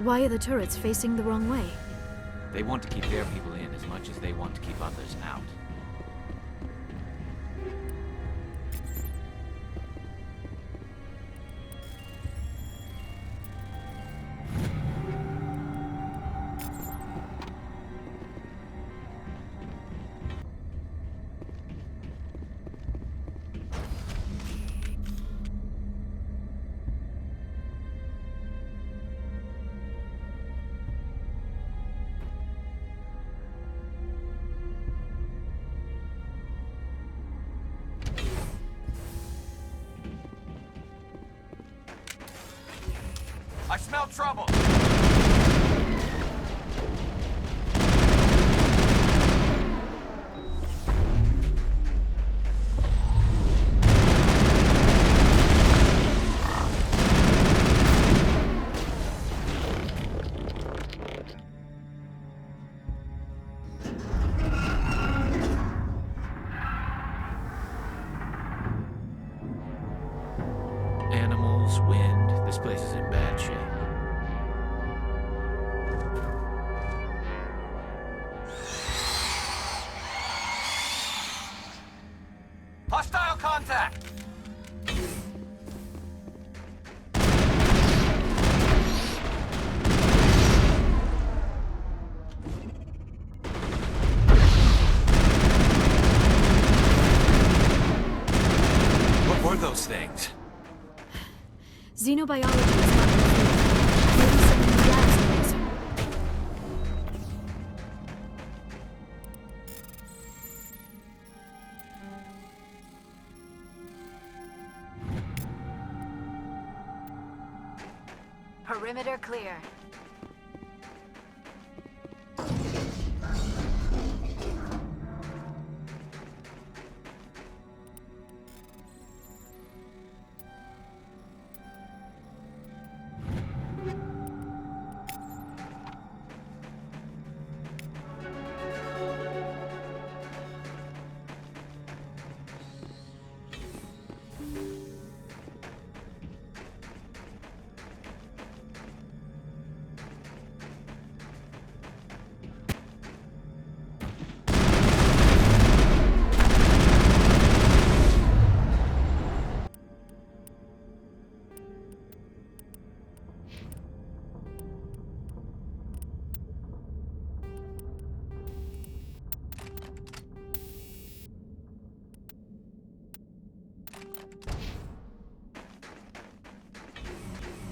Why are the turrets facing the wrong way? They want to keep their people in as much as they want to keep others out. I smell trouble! Animals, wind, this place is in bad shape. Hostile contact! What were those things? Xenobiology is not complete. Maybe some of the labs knows. Perimeter clear.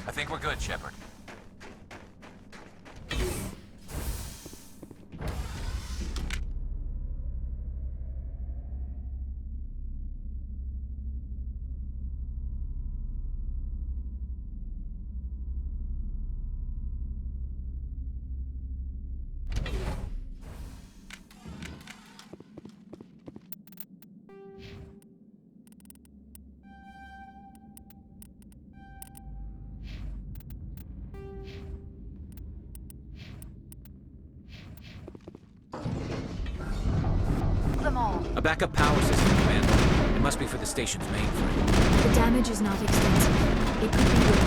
I think we're good, Shepard. Them all. A backup power system, Commander. It must be for the station's mainframe. The damage is not extensive. It could be good.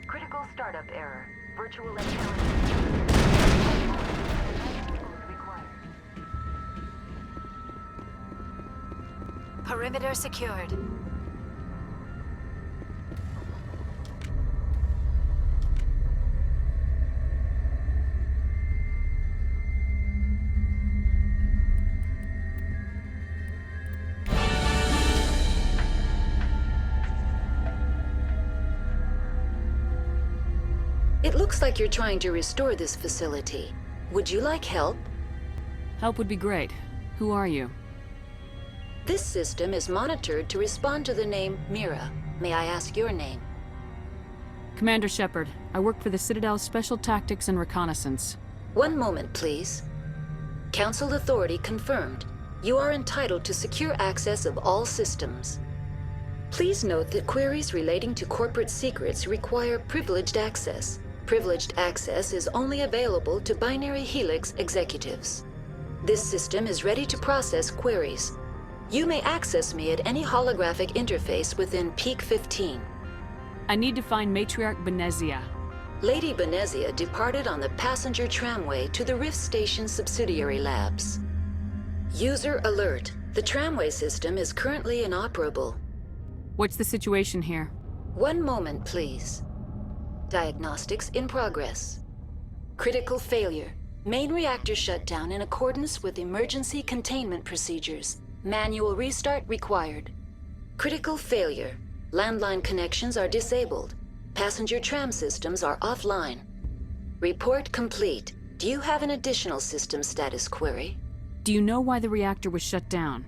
Critical startup error. Virtual intelligence. Required. Perimeter secured. It looks like you're trying to restore this facility. Would you like help? Help would be great. Who are you? This system is monitored to respond to the name Mira. May I ask your name? Commander Shepard. I work for the Citadel's Special Tactics and Reconnaissance. One moment, please. Council authority confirmed. You are entitled to secure access of all systems. Please note that queries relating to corporate secrets require privileged access. Privileged access is only available to Binary Helix executives. This system is ready to process queries. You may access me at any holographic interface within Peak 15. I need to find Matriarch Benezia. Lady Benezia departed on the passenger tramway to the Rift Station subsidiary labs. User alert. The tramway system is currently inoperable. What's the situation here? One moment, please. Diagnostics in progress. Critical failure. Main reactor shut down in accordance with emergency containment procedures. Manual restart required. Critical failure. Landline connections are disabled. Passenger tram systems are offline. Report complete. Do you have an additional system status query? Do you know why the reactor was shut down?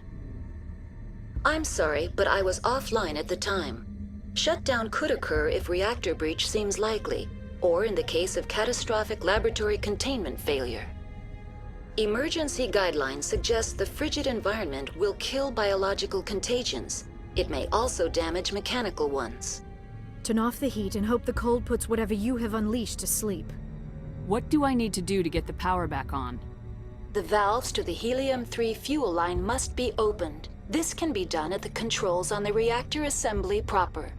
I'm sorry, but I was offline at the time. Shutdown could occur if reactor breach seems likely, or in the case of catastrophic laboratory containment failure. Emergency guidelines suggest the frigid environment will kill biological contagions. It may also damage mechanical ones. Turn off the heat and hope the cold puts whatever you have unleashed to sleep. What do I need to do to get the power back on? The valves to the helium-3 fuel line must be opened. This can be done at the controls on the reactor assembly proper.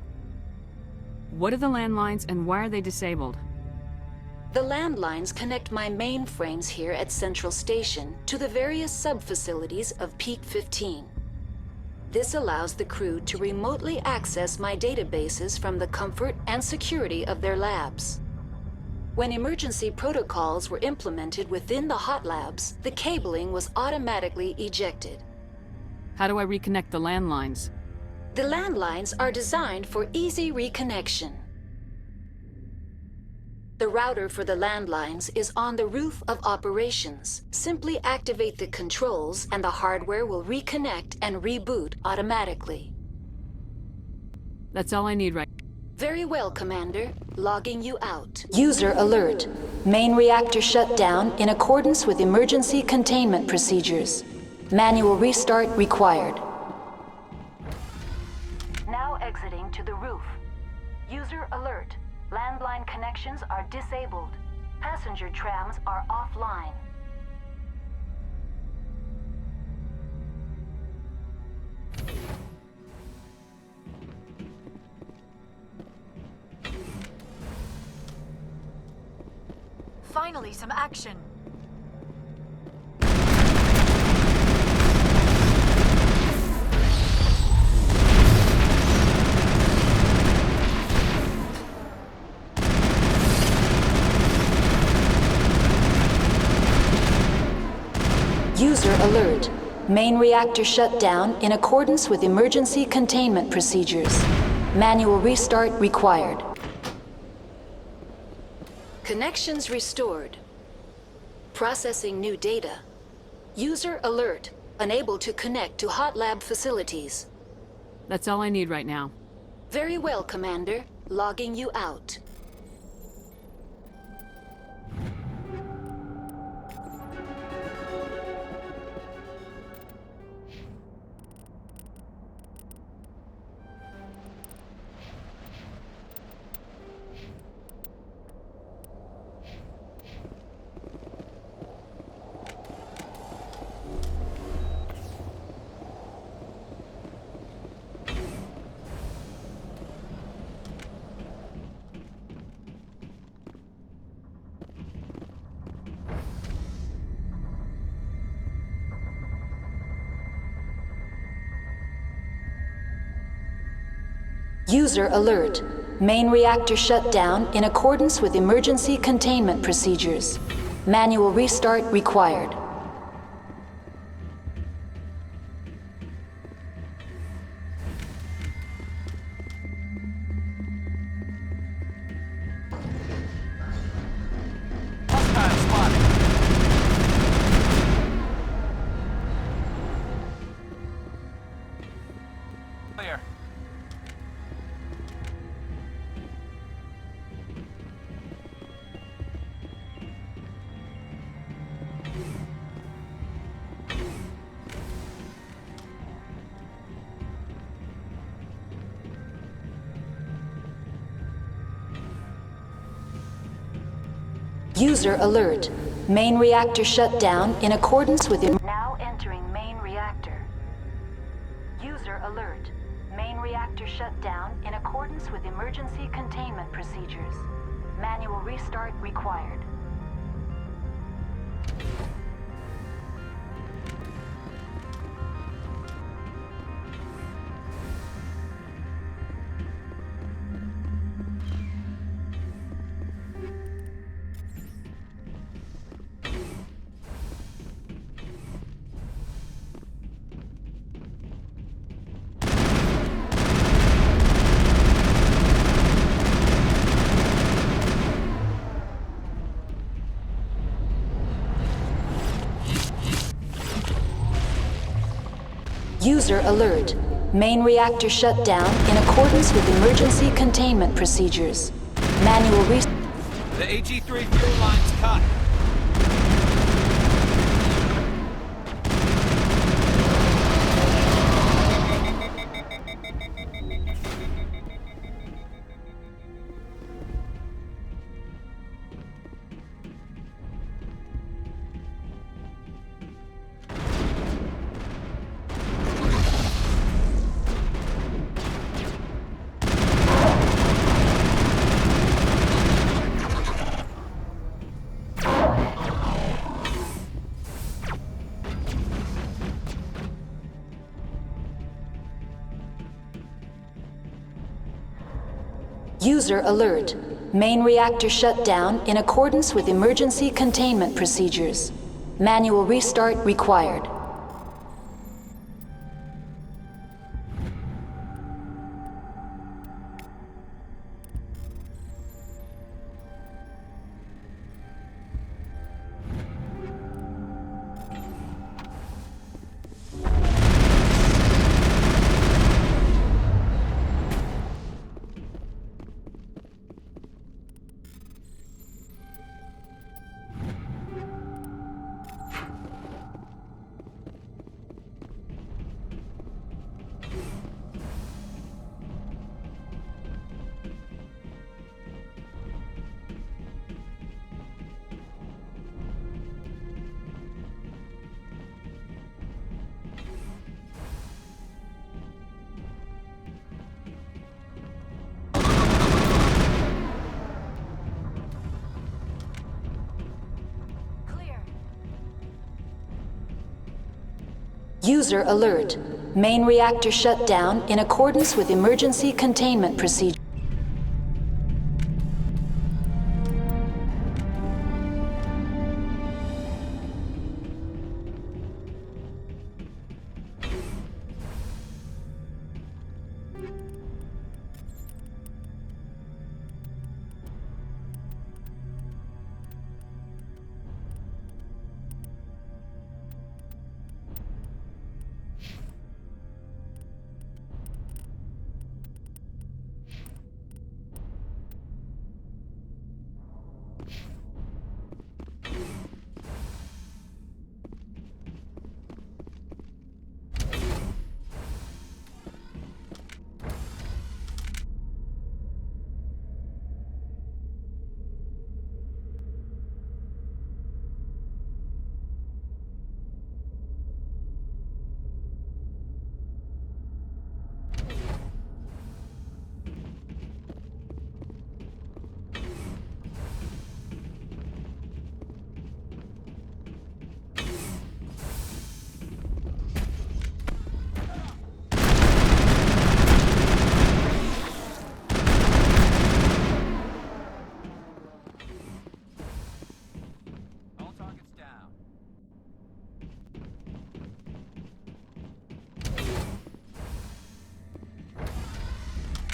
What are the landlines and why are they disabled? The landlines connect my mainframes here at Central Station to the various sub-facilities of Peak 15. This allows the crew to remotely access my databases from the comfort and security of their labs. When emergency protocols were implemented within the hot labs, the cabling was automatically ejected. How do I reconnect the landlines? The landlines are designed for easy reconnection. The router for the landlines is on the roof of operations. Simply activate the controls and the hardware will reconnect and reboot automatically. That's all I need right. Very well, Commander. Logging you out. User alert. Main reactor shut down in accordance with emergency containment procedures. Manual restart required. Now exiting to the roof. User alert. Landline connections are disabled. Passenger trams are offline. Finally, some action. User alert. Main reactor shut down in accordance with emergency containment procedures. Manual restart required. Connections restored. Processing new data. User alert. Unable to connect to hot lab facilities. That's all I need right now. Very well, Commander. Logging you out. User alert. Main reactor shut down in accordance with emergency containment procedures. Manual restart required. Hostile spotted. Clear. User alert. Main reactor shut down in accordance with... Now entering main reactor. User alert. Main reactor shut down in accordance with emergency containment procedures. Manual restart required. User alert. Main reactor shut down in accordance with emergency containment procedures. Manual restart. The AG-3 fuel line's cut. User alert. Main reactor shut down in accordance with emergency containment procedures. Manual restart required. User alert. Main reactor shut down in accordance with emergency containment procedures.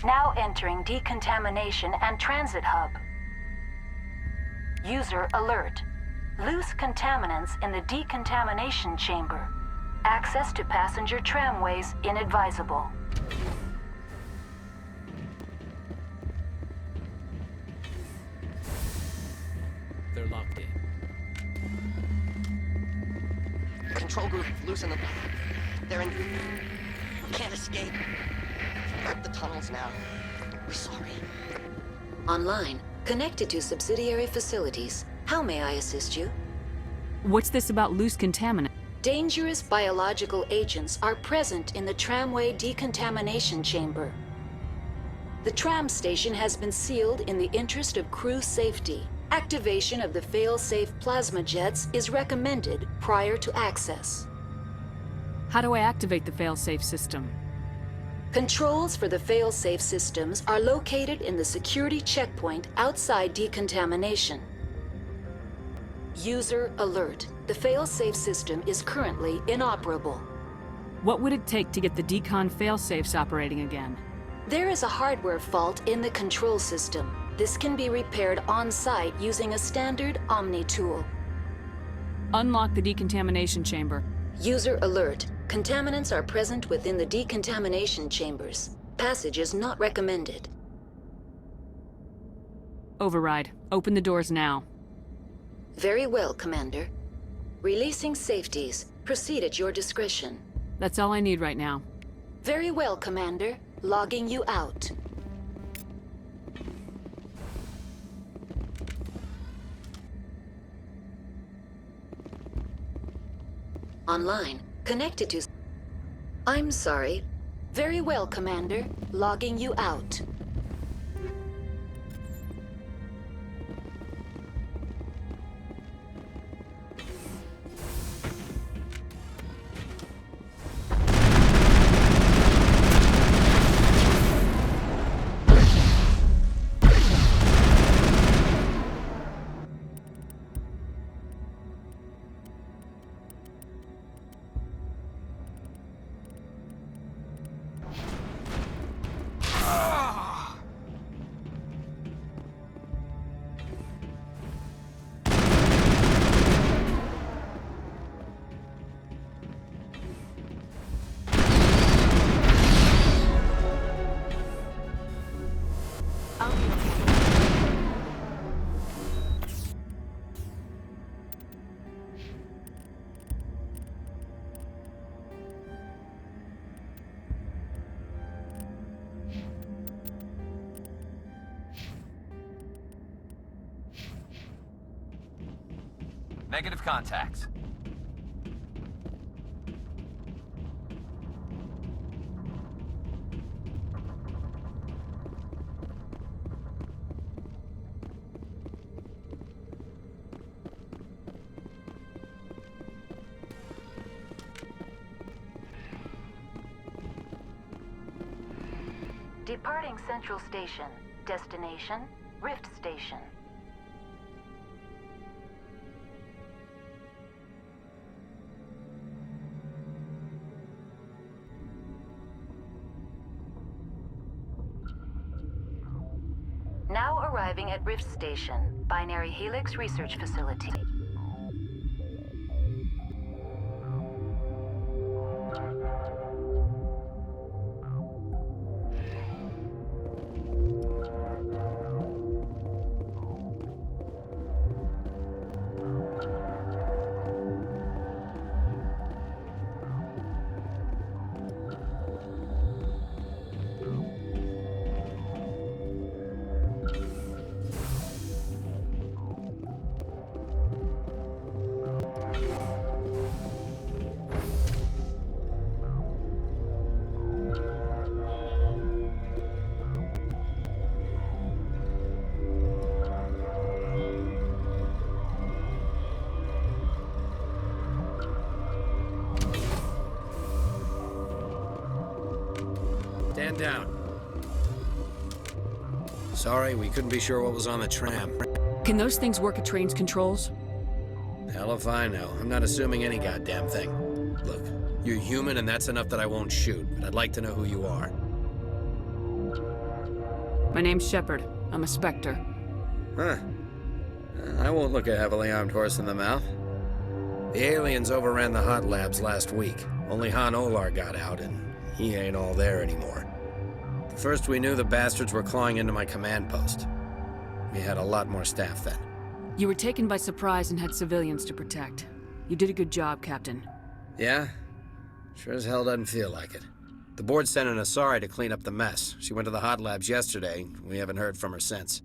Now entering decontamination and transit hub. User alert. Loose contaminants in the decontamination chamber. Access to passenger tramways inadvisable. They're locked in. Control group, loosen them. They're in... Can't escape. Rip the tunnels now. We're sorry. Online. Connected to subsidiary facilities. How may I assist you? What's this about loose contaminant? Dangerous biological agents are present in the tramway decontamination chamber. The tram station has been sealed in the interest of crew safety. Activation of the fail-safe plasma jets is recommended prior to access. How do I activate the fail-safe system? Controls for the fail-safe systems are located in the security checkpoint outside decontamination. User alert. The fail-safe system is currently inoperable. What would it take to get the decon fail-safes operating again? There is a hardware fault in the control system. This can be repaired on-site using a standard Omni tool. Unlock the decontamination chamber. User alert. Contaminants are present within the decontamination chambers. Passage is not recommended. Override. Open the doors now. Very well, Commander. Releasing safeties. Proceed at your discretion. That's all I need right now. Very well, Commander. Logging you out. Online. Connected to... I'm sorry. Very well, Commander. Logging you out. Negative contacts. Departing Central Station. Destination, Rift Station. Now arriving at Rift Station, Binary Helix Research Facility. Stand down. Sorry, we couldn't be sure what was on the tram. Can those things work at train's controls? Hell if I know. I'm not assuming any goddamn thing. Look, you're human and that's enough that I won't shoot, but I'd like to know who you are. My name's Shepard. I'm a Spectre. Huh. I won't look a heavily armed horse in the mouth. The aliens overran the hot labs last week. Only Han Olar got out, and he ain't all there anymore. First we knew the bastards were clawing into my command post. We had a lot more staff then. You were taken by surprise and had civilians to protect. You did a good job, Captain. Yeah? Sure as hell doesn't feel like it. The board sent an Asari to clean up the mess. She went to the hot labs yesterday. We haven't heard from her since.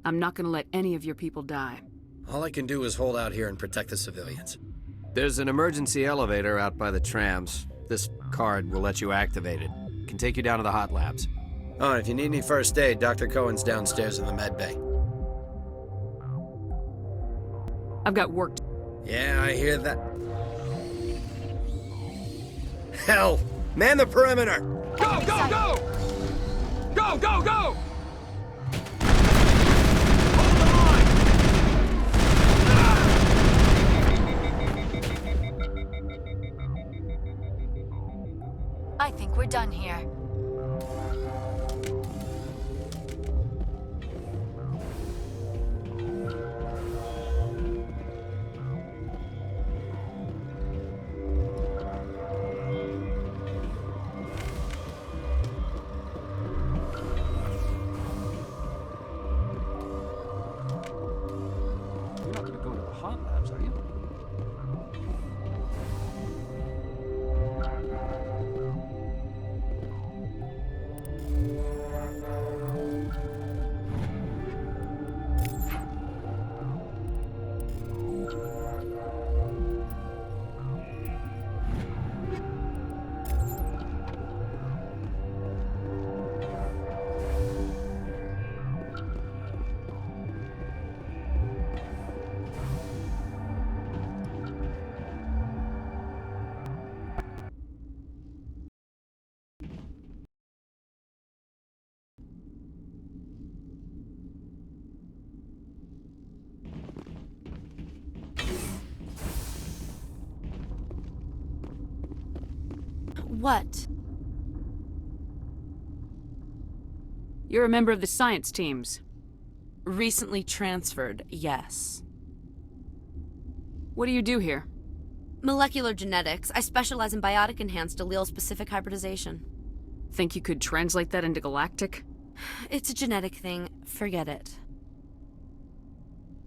I'm not gonna let any of your people die. All I can do is hold out here and protect the civilians. There's an emergency elevator out by the trams. This card will let you activate it. Can take you down to the hot labs. Oh, and if you need any first aid, Dr. Cohen's downstairs in the med bay. I've got work. Yeah, I hear that. Hell! Man the perimeter! Go, go, go! Go, go, go! Hold the line! I think we're done here. You're not gonna go to the hot labs, are you? What? You're a member of the science teams. Recently transferred, yes. What do you do here? Molecular genetics. I specialize in biotic-enhanced allele-specific hybridization. Think you could translate that into galactic? It's a genetic thing. Forget it.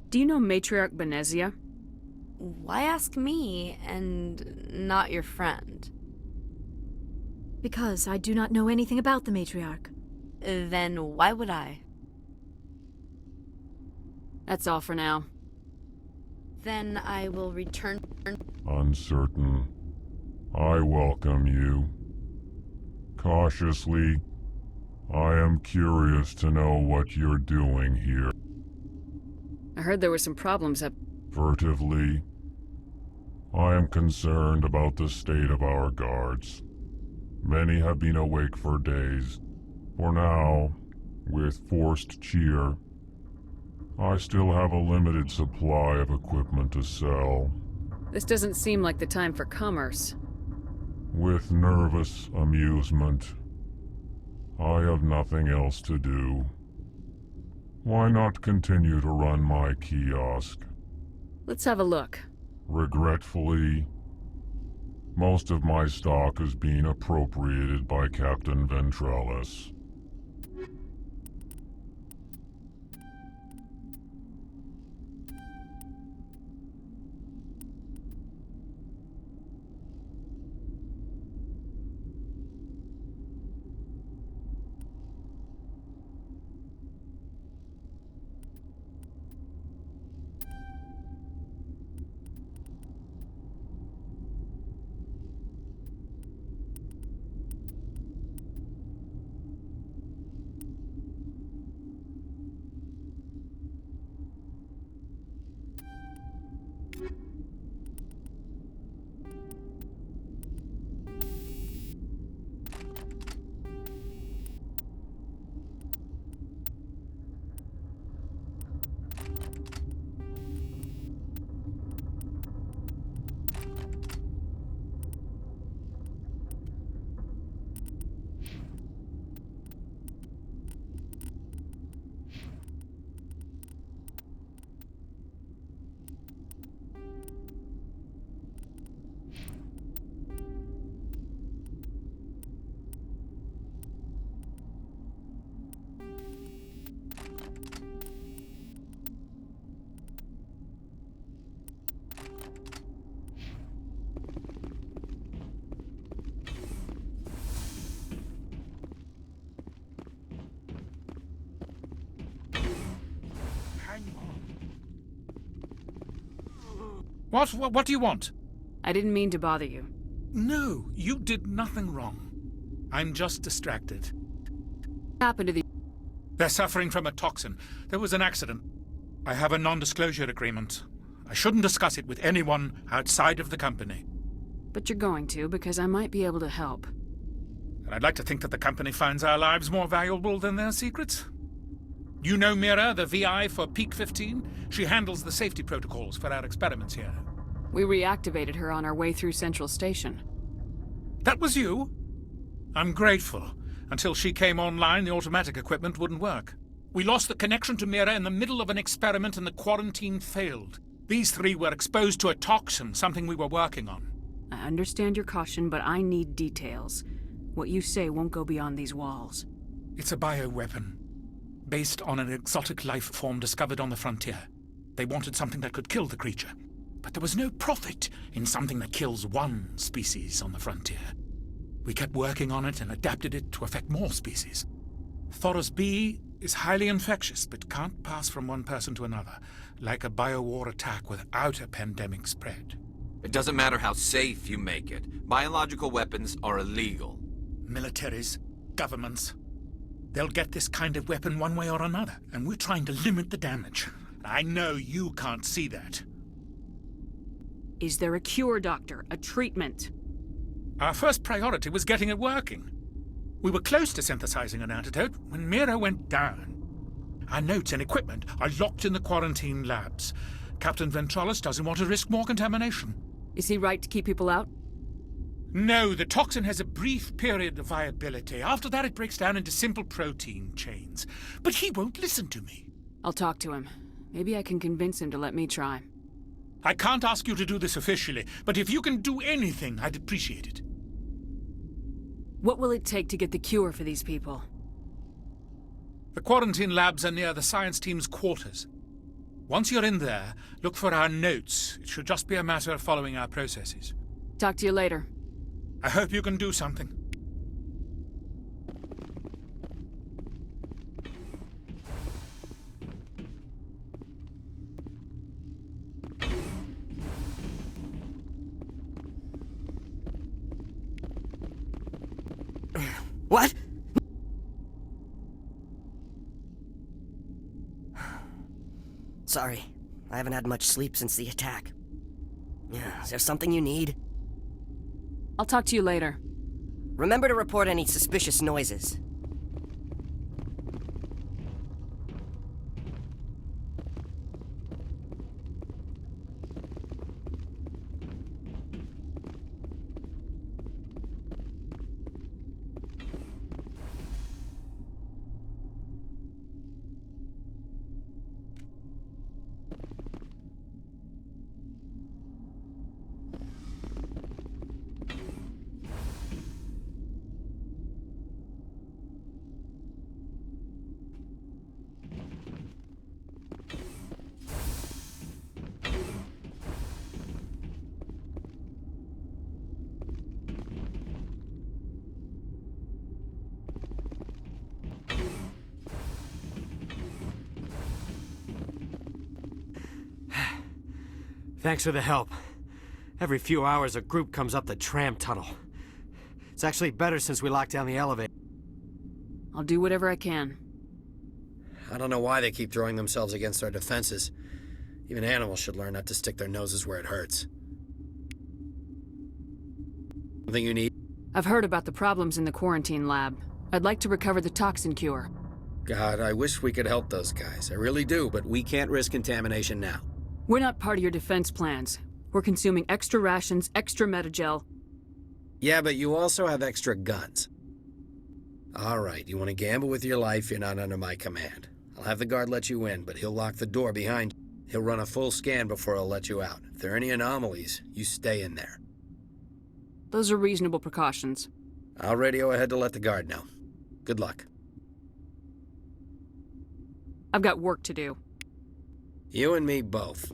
Do you know Matriarch Benezia? Why ask me, and not your friend? Because I do not know anything about the matriarch. Then why would I? That's all for now. Then I will return. Uncertain. I welcome you. Cautiously, I am curious to know what you're doing here. I heard there were some problems up. Furtively, I am concerned about the state of our guards. Many have been awake for days. For now, with forced cheer, I still have a limited supply of equipment to sell. This doesn't seem like the time for commerce. With nervous amusement, I have nothing else to do. Why not continue to run my kiosk? Let's have a look. Regretfully, most of my stock is being appropriated by Captain Ventrellis. What do you want? I didn't mean to bother you. No, you did nothing wrong. I'm just distracted. What happened to the... They're suffering from a toxin. There was an accident. I have a non-disclosure agreement. I shouldn't discuss it with anyone outside of the company. But you're going to, because I might be able to help. And I'd like to think that the company finds our lives more valuable than their secrets. You know Mira, the VI for Peak 15? She handles the safety protocols for our experiments here. We reactivated her on our way through Central Station. That was you? I'm grateful. Until she came online, the automatic equipment wouldn't work. We lost the connection to Mira in the middle of an experiment and the quarantine failed. These three were exposed to a toxin, something we were working on. I understand your caution, but I need details. What you say won't go beyond these walls. It's a bioweapon, based on an exotic life form discovered on the frontier. They wanted something that could kill the creature. But there was no profit in something that kills one species on the frontier. We kept working on it and adapted it to affect more species. Thoros B is highly infectious, but can't pass from one person to another, like a biowar attack without a pandemic spread. It doesn't matter how safe you make it. Biological weapons are illegal. Militaries, governments, they'll get this kind of weapon one way or another, and we're trying to limit the damage. I know you can't see that. Is there a cure, Doctor? A treatment? Our first priority was getting it working. We were close to synthesizing an antidote when Mira went down. Our notes and equipment are locked in the quarantine labs. Captain Ventralis doesn't want to risk more contamination. Is he right to keep people out? No, the toxin has a brief period of viability. After that, it breaks down into simple protein chains. But he won't listen to me. I'll talk to him. Maybe I can convince him to let me try. I can't ask you to do this officially, but if you can do anything, I'd appreciate it. What will it take to get the cure for these people? The quarantine labs are near the science team's quarters. Once you're in there, look for our notes. It should just be a matter of following our processes. Talk to you later. I hope you can do something. What? Sorry, I haven't had much sleep since the attack. Is there something you need? I'll talk to you later. Remember to report any suspicious noises. Thanks for the help. Every few hours a group comes up the tram tunnel. It's actually better since we locked down the elevator. I'll do whatever I can. I don't know why they keep throwing themselves against our defenses. Even animals should learn not to stick their noses where it hurts. Something you need? I've heard about the problems in the quarantine lab. I'd like to recover the toxin cure. God, I wish we could help those guys. I really do, but we can't risk contamination now. We're not part of your defense plans. We're consuming extra rations, extra metagel. Yeah, but you also have extra guns. All right, you want to gamble with your life, you're not under my command. I'll have the guard let you in, but he'll lock the door behind you. He'll run a full scan before he'll let you out. If there are any anomalies, you stay in there. Those are reasonable precautions. I'll radio ahead to let the guard know. Good luck. I've got work to do. You and me both.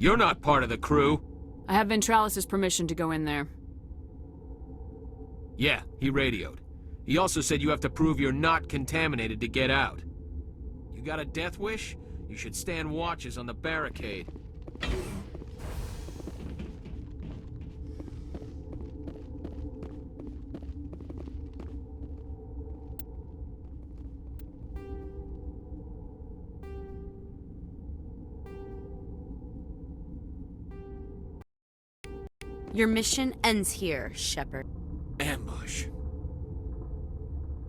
You're not part of the crew. I have Ventralis's permission to go in there. Yeah, he radioed. He also said you have to prove you're not contaminated to get out. You got a death wish? You should stand watches on the barricade. Your mission ends here, Shepard. Ambush.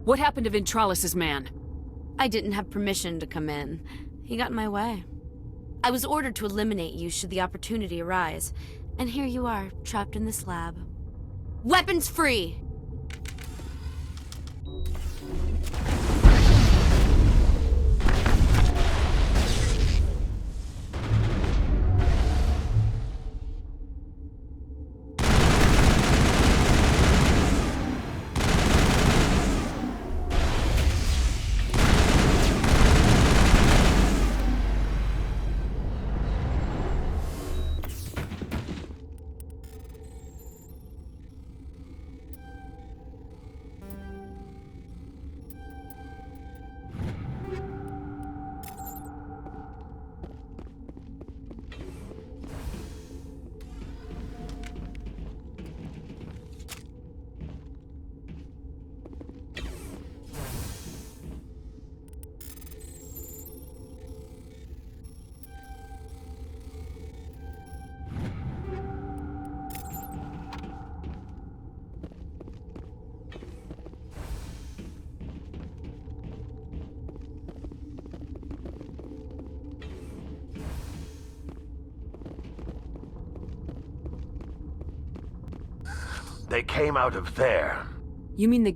What happened to Ventralis's man? I didn't have permission to come in. He got in my way. I was ordered to eliminate you should the opportunity arise. And here you are, trapped in this lab. Weapons free! They came out of there. You mean the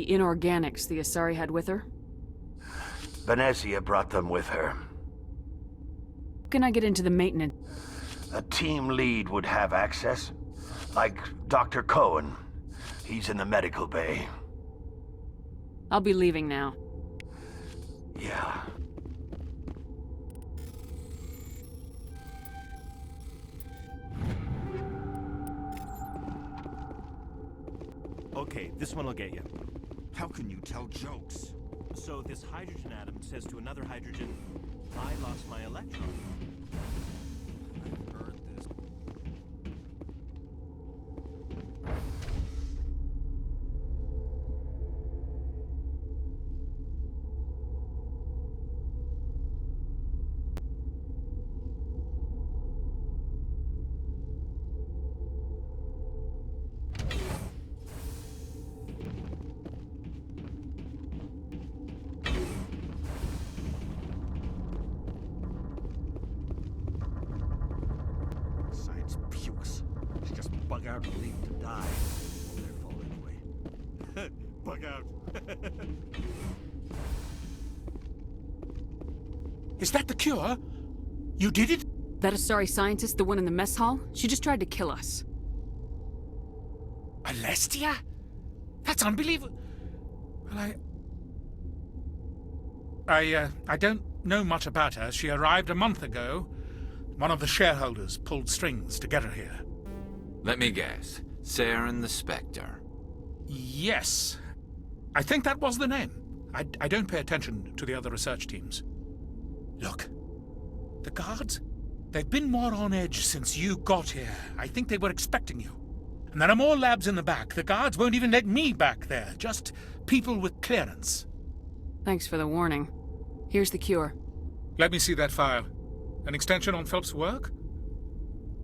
inorganics the Asari had with her? Venezia brought them with her. Can I get into the maintenance? A team lead would have access. Like Dr. Cohen. He's in the medical bay. I'll be leaving now. Yeah. Okay, this one will get you. How can you tell jokes? So this hydrogen atom says to another hydrogen, I lost my electron. I've heard this. Science pukes. She just bug out and leave to die. Their fault anyway. Bug out. Is that the cure? You did it? That Asari scientist, the one in the mess hall? She just tried to kill us. Alestia? That's unbelievable. Well, I don't know much about her. She arrived a month ago. One of the shareholders pulled strings to get her here. Let me guess. Saren the Spectre. Yes. I think that was the name. I don't pay attention to the other research teams. Look, the guards, they've been more on edge since you got here. I think they were expecting you. And there are more labs in the back. The guards won't even let me back there. Just people with clearance. Thanks for the warning. Here's the cure. Let me see that file. An extension on Phelps' work?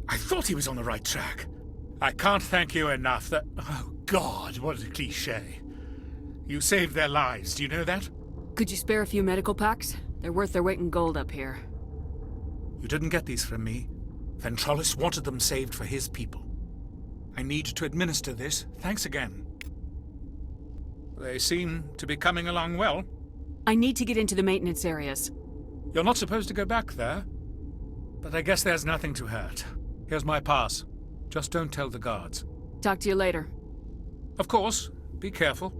I thought he was on the right track. I can't thank you enough that... Oh, God, what a cliché. You saved their lives, do you know that? Could you spare a few medical packs? They're worth their weight in gold up here. You didn't get these from me. Ventralis wanted them saved for his people. I need to administer this. Thanks again. They seem to be coming along well. I need to get into the maintenance areas. You're not supposed to go back there. But I guess there's nothing to hurt. Here's my pass. Just don't tell the guards. Talk to you later. Of course. Be careful.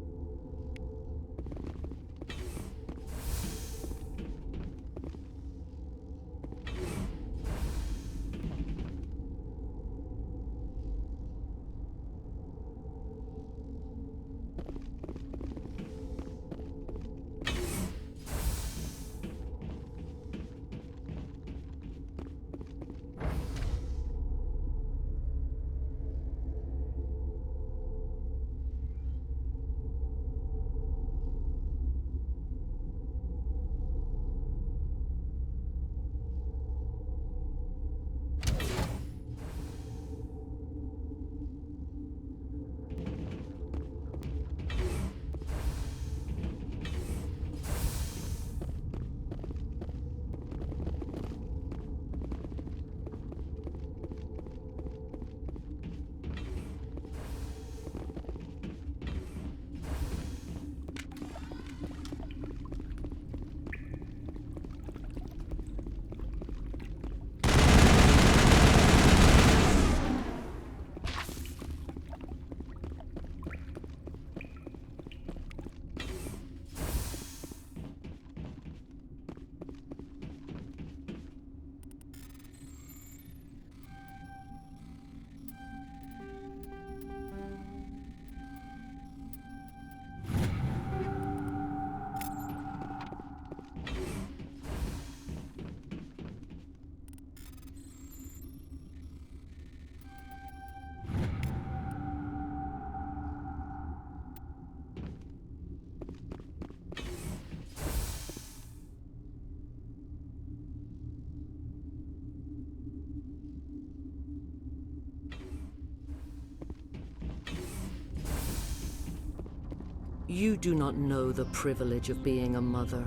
You do not know the privilege of being a mother.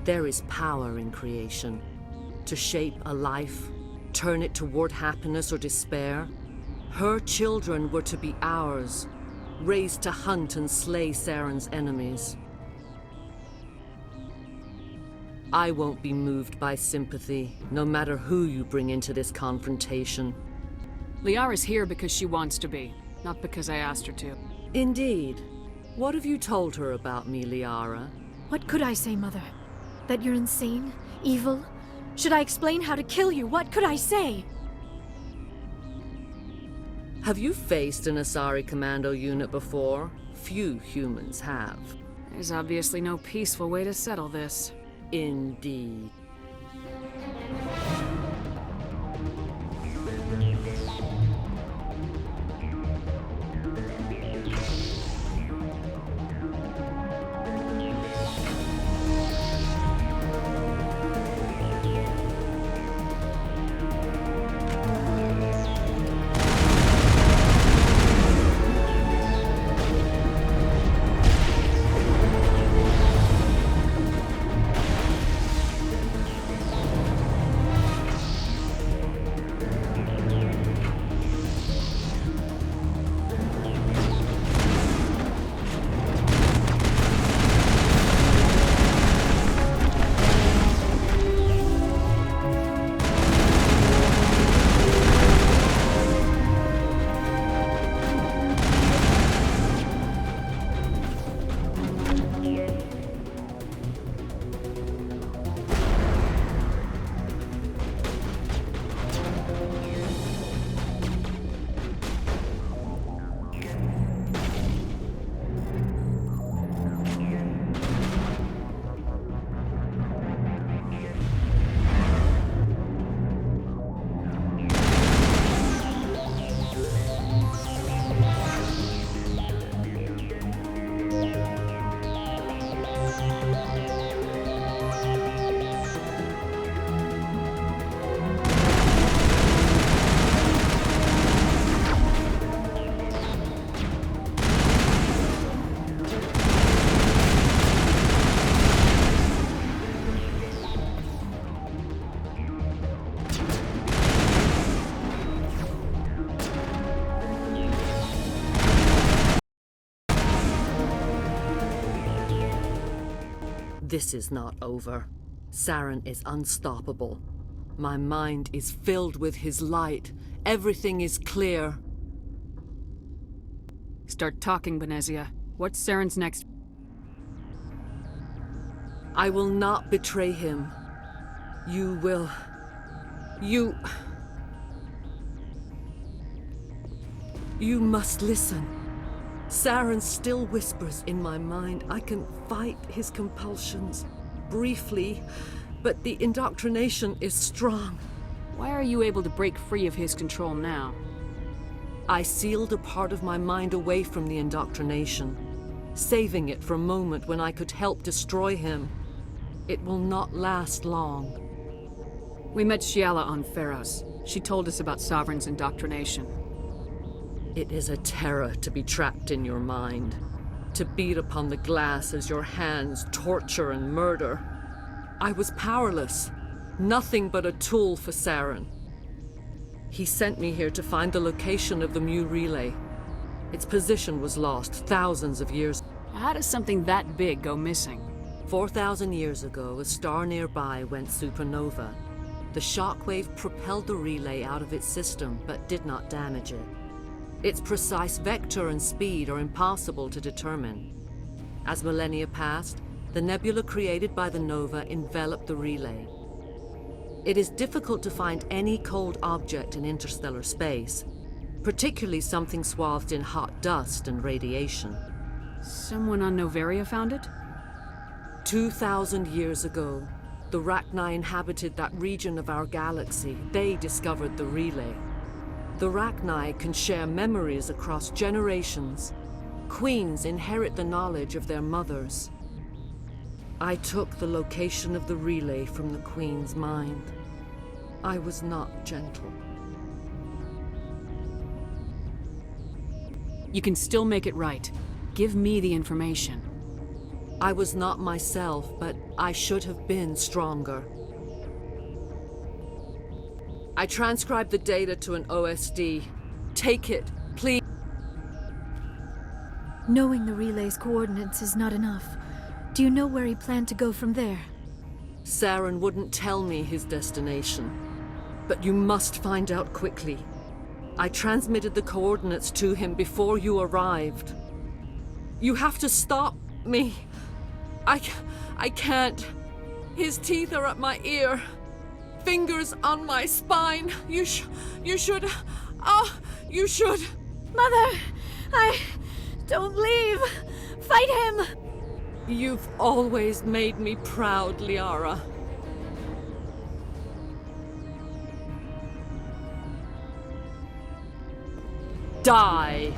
There is power in creation. To shape a life, turn it toward happiness or despair. Her children were to be ours, raised to hunt and slay Saren's enemies. I won't be moved by sympathy, no matter who you bring into this confrontation. Liara's here because she wants to be, not because I asked her to. Indeed. What have you told her about me, Liara? What could I say, Mother? That you're insane? Evil? Should I explain how to kill you? What could I say? Have you faced an Asari commando unit before? Few humans have. There's obviously no peaceful way to settle this. Indeed. This is not over. Saren is unstoppable. My mind is filled with his light. Everything is clear. Start talking, Benezia. What's Saren's next? I will not betray him. You will... You must listen. Saren still whispers in my mind. I can fight his compulsions, briefly, but the indoctrination is strong. Why are you able to break free of his control now? I sealed a part of my mind away from the indoctrination, saving it for a moment when I could help destroy him. It will not last long. We met Shiala on Pharos. She told us about Sovereign's indoctrination. It is a terror to be trapped in your mind, to beat upon the glass as your hands torture and murder. I was powerless, nothing but a tool for Saren. He sent me here to find the location of the Mu relay. Its position was lost thousands of years. How does something that big go missing? 4,000 years ago, a star nearby went supernova. The shockwave propelled the relay out of its system, but did not damage it. Its precise vector and speed are impossible to determine. As millennia passed, the nebula created by the nova enveloped the relay. It is difficult to find any cold object in interstellar space, particularly something swathed in hot dust and radiation. Someone on Noveria found it? 2,000 years ago, the Rachni inhabited that region of our galaxy. They discovered the relay. The Rachni can share memories across generations. Queens inherit the knowledge of their mothers. I took the location of the relay from the Queen's mind. I was not gentle. You can still make it right. Give me the information. I was not myself, but I should have been stronger. I transcribed the data to an OSD. Take it, please. Knowing the relay's coordinates is not enough. Do you know where he planned to go from there? Saren wouldn't tell me his destination. But you must find out quickly. I transmitted the coordinates to him before you arrived. You have to stop me. I can't. His teeth are at my ear. Fingers on my spine. You should. You should. Mother! Don't leave! Fight him! You've always made me proud, Liara. Die!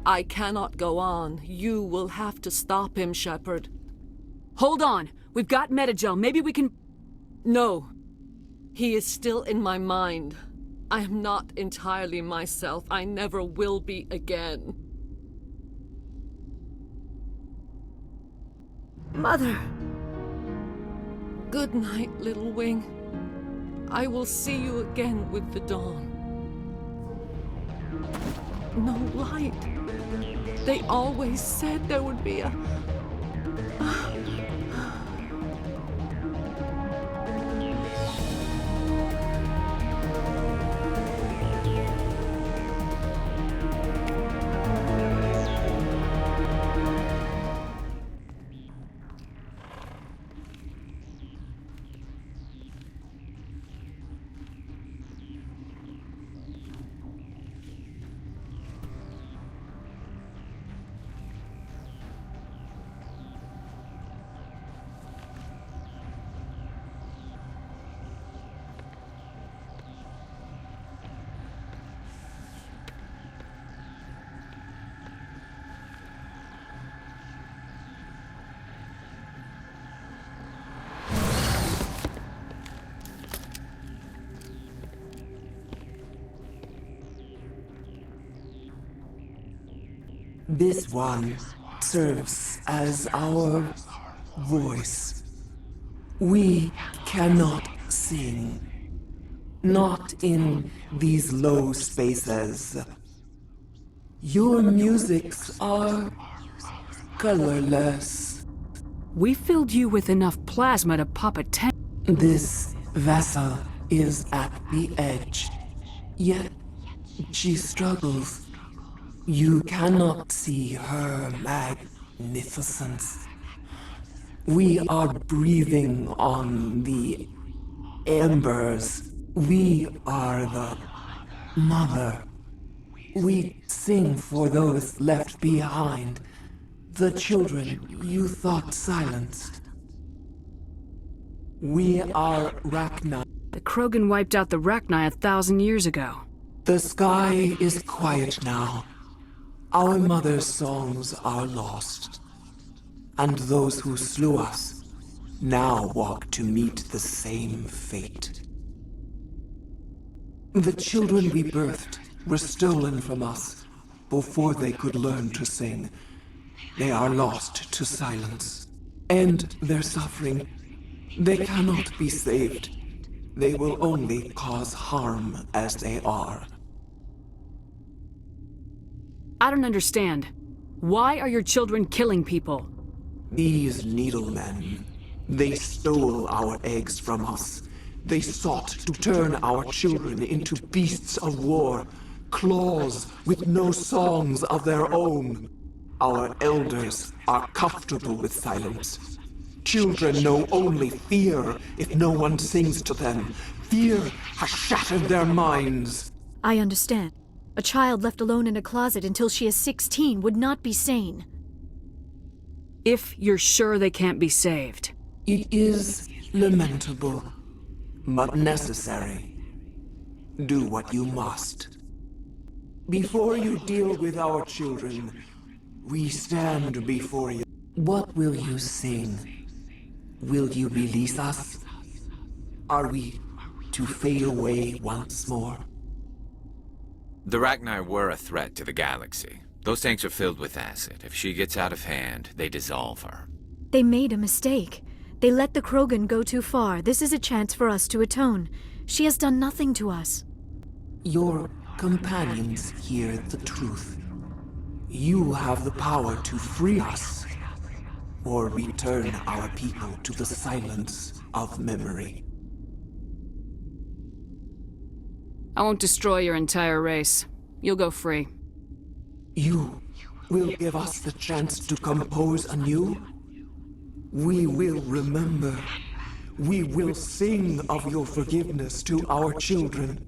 I cannot go on. You will have to stop him, Shepard. Hold on! We've got Metagel. Maybe we can... No. He is still in my mind. I am not entirely myself. I never will be again. Mother! Good night, little wing. I will see you again with the dawn. No light. They always said there would be a... This one serves as our voice. We cannot sing. Not in these low spaces. Your musics are colorless. We filled you with enough plasma to pop a tent. This vessel is at the edge. Yet she struggles. You cannot see her magnificence. We are breathing on the embers. We are the mother. We sing for those left behind, the children you thought silenced. We are Rachni. The Krogan wiped out the Rachni 1,000 years ago. The sky is quiet now. Our mother's songs are lost. And those who slew us now walk to meet the same fate. The children we birthed were stolen from us before they could learn to sing. They are lost to silence. And their suffering, they cannot be saved. They will only cause harm as they are. I don't understand. Why are your children killing people? These needlemen, they stole our eggs from us. They sought to turn our children into beasts of war, claws with no songs of their own. Our elders are comfortable with silence. Children know only fear if no one sings to them. Fear has shattered their minds. I understand. A child left alone in a closet until she is 16 would not be sane. If you're sure they can't be saved. It is lamentable, but necessary. Do what you must. Before you deal with our children, we stand before you. What will you sing? Will you release us? Are we to fade away once more? The Rachni were a threat to the galaxy. Those tanks are filled with acid. If she gets out of hand, they dissolve her. They made a mistake. They let the Krogan go too far. This is a chance for us to atone. She has done nothing to us. Your companions hear the truth. You have the power to free us, or return our people to the silence of memory. I won't destroy your entire race. You'll go free. You will give us the chance to compose anew? We will remember. We will sing of your forgiveness to our children.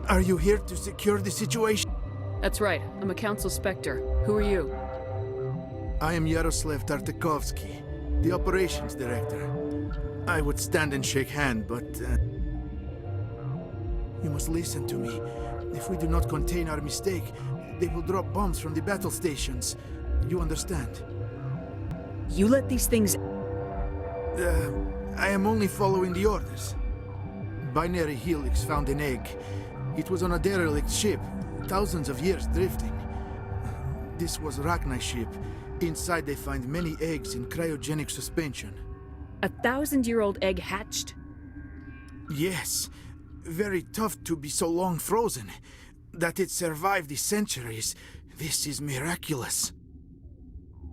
Are you here to secure the situation? That's right. I'm a Council Spectre. Who are you? I am Yaroslav Tartakovsky, the Operations Director. I would stand and shake hand, but... you must listen to me. If we do not contain our mistake, they will drop bombs from the battle stations. You understand? You let these things... I am only following the orders. Binary Helix found an egg. It was on a derelict ship, thousands of years drifting. This was Rachni's ship. Inside they find many eggs in cryogenic suspension. A 1,000-year-old egg hatched? Yes. Very tough to be so long frozen. That it survived the centuries. This is miraculous.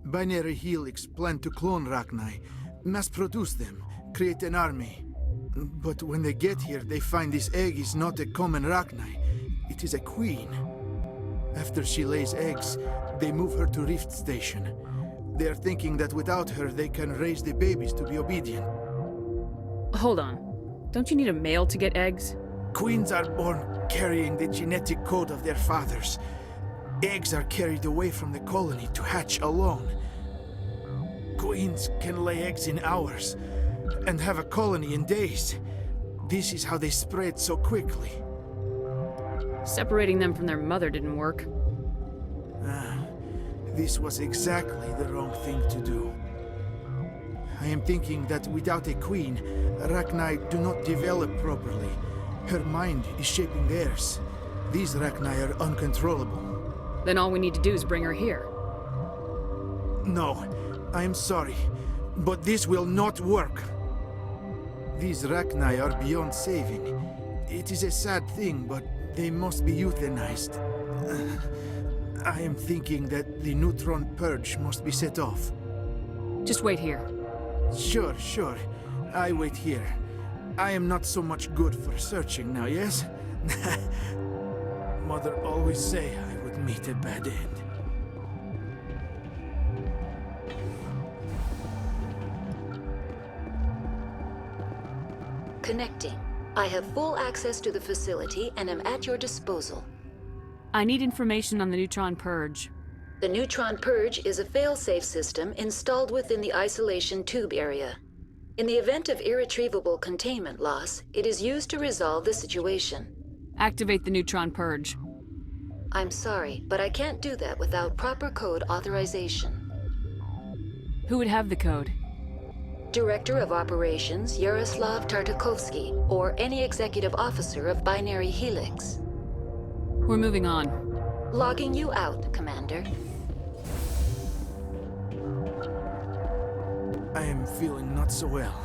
Binary Helix planned to clone Rachni, mass-produce them, create an army. But when they get here, they find this egg is not a common Rachni. It is a queen. After she lays eggs, they move her to Rift Station. They are thinking that without her, they can raise the babies to be obedient. Hold on. Don't you need a male to get eggs? Queens are born carrying the genetic code of their fathers. Eggs are carried away from the colony to hatch alone. Queens can lay eggs in hours and have a colony in days. This is how they spread so quickly. Separating them from their mother didn't work. This was exactly the wrong thing to do. I am thinking that without a queen, Rachni do not develop properly. Her mind is shaping theirs. These Rachni are uncontrollable. Then all we need to do is bring her here. No, I am sorry, but this will not work. These Rachni are beyond saving. It is a sad thing, but they must be euthanized. I am thinking that the neutron purge must be set off. Just wait here. Sure. I wait here. I am not so much good for searching now, yes? Mother always say I would meet a bad end. Connecting. I have full access to the facility and am at your disposal. I need information on the neutron purge. The neutron purge is a fail-safe system installed within the isolation tube area. In the event of irretrievable containment loss, it is used to resolve the situation. Activate the neutron purge. I'm sorry, but I can't do that without proper code authorization. Who would have the code? Director of Operations Yaroslav Tartakovsky, or any executive officer of Binary Helix. We're moving on. Logging you out, Commander. I am feeling not so well.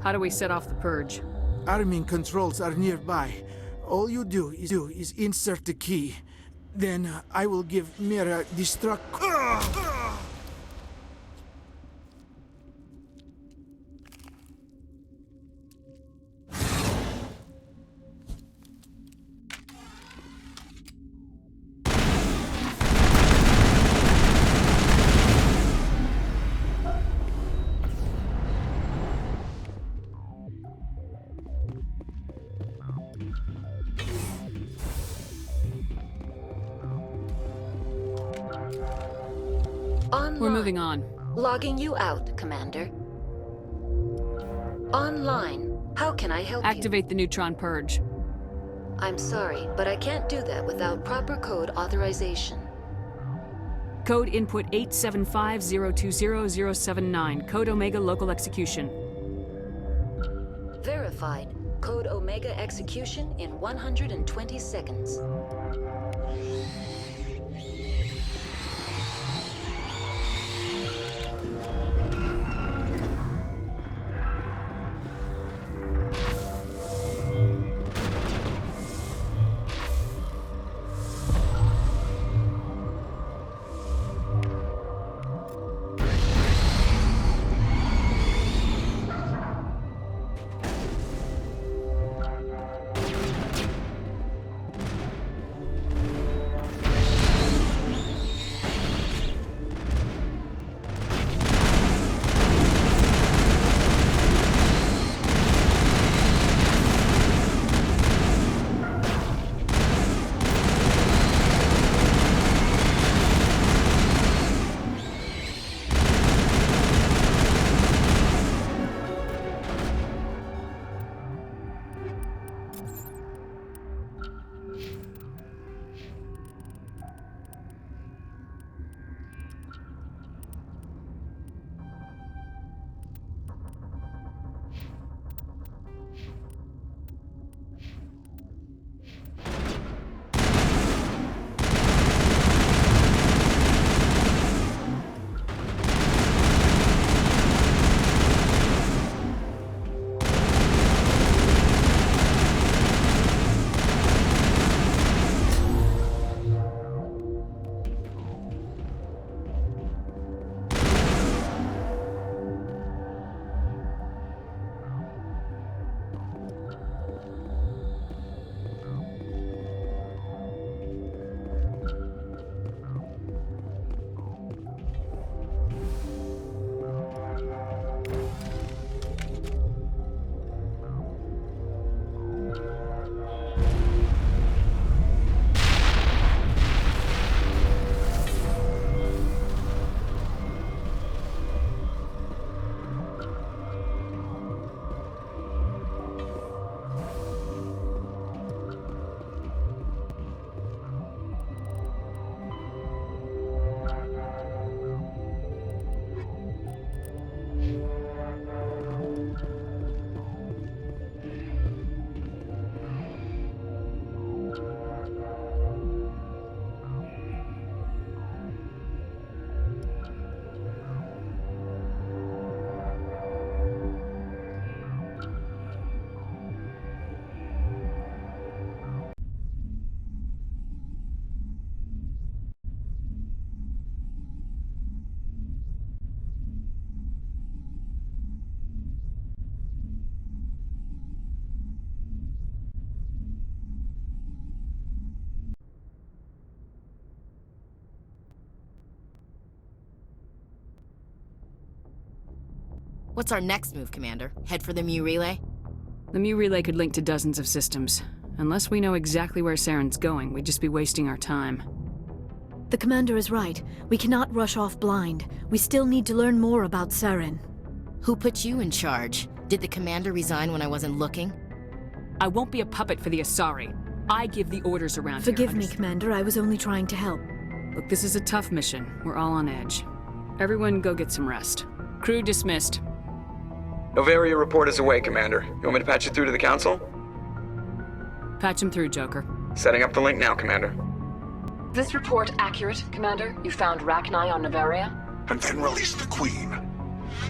How do we set off the purge? Arming controls are nearby. All you do is insert the key. Then I will give Mira destruct. We're moving on. Logging you out, Commander. Online. How can I help you? Activate the neutron purge. I'm sorry, but I can't do that without proper code authorization. Code input 875020079. Code Omega local execution. Verified. Code Omega execution in 120 seconds. What's our next move, Commander? Head for the Mu Relay? The Mu Relay could link to dozens of systems. Unless we know exactly where Saren's going, we'd just be wasting our time. The commander is right. We cannot rush off blind. We still need to learn more about Saren. Who put you in charge? Did the commander resign when I wasn't looking? I won't be a puppet for the Asari. I give the orders around here. Forgive me, Commander. I was only trying to help. Look, this is a tough mission. We're all on edge. Everyone go get some rest. Crew dismissed. Noveria report is away, Commander. You want me to patch you through to the Council? Patch him through, Joker. Setting up the link now, Commander. This report accurate, Commander? You found Rachni on Noveria? And then released the Queen.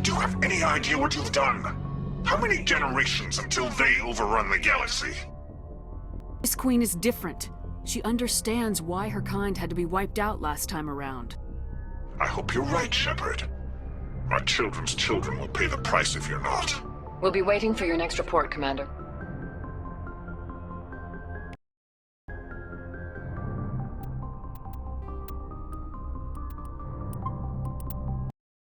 Do you have any idea what you've done? How many generations until they overrun the galaxy? This Queen is different. She understands why her kind had to be wiped out last time around. I hope you're right, Shepard. Our children's children will pay the price if you're not. We'll be waiting for your next report, Commander.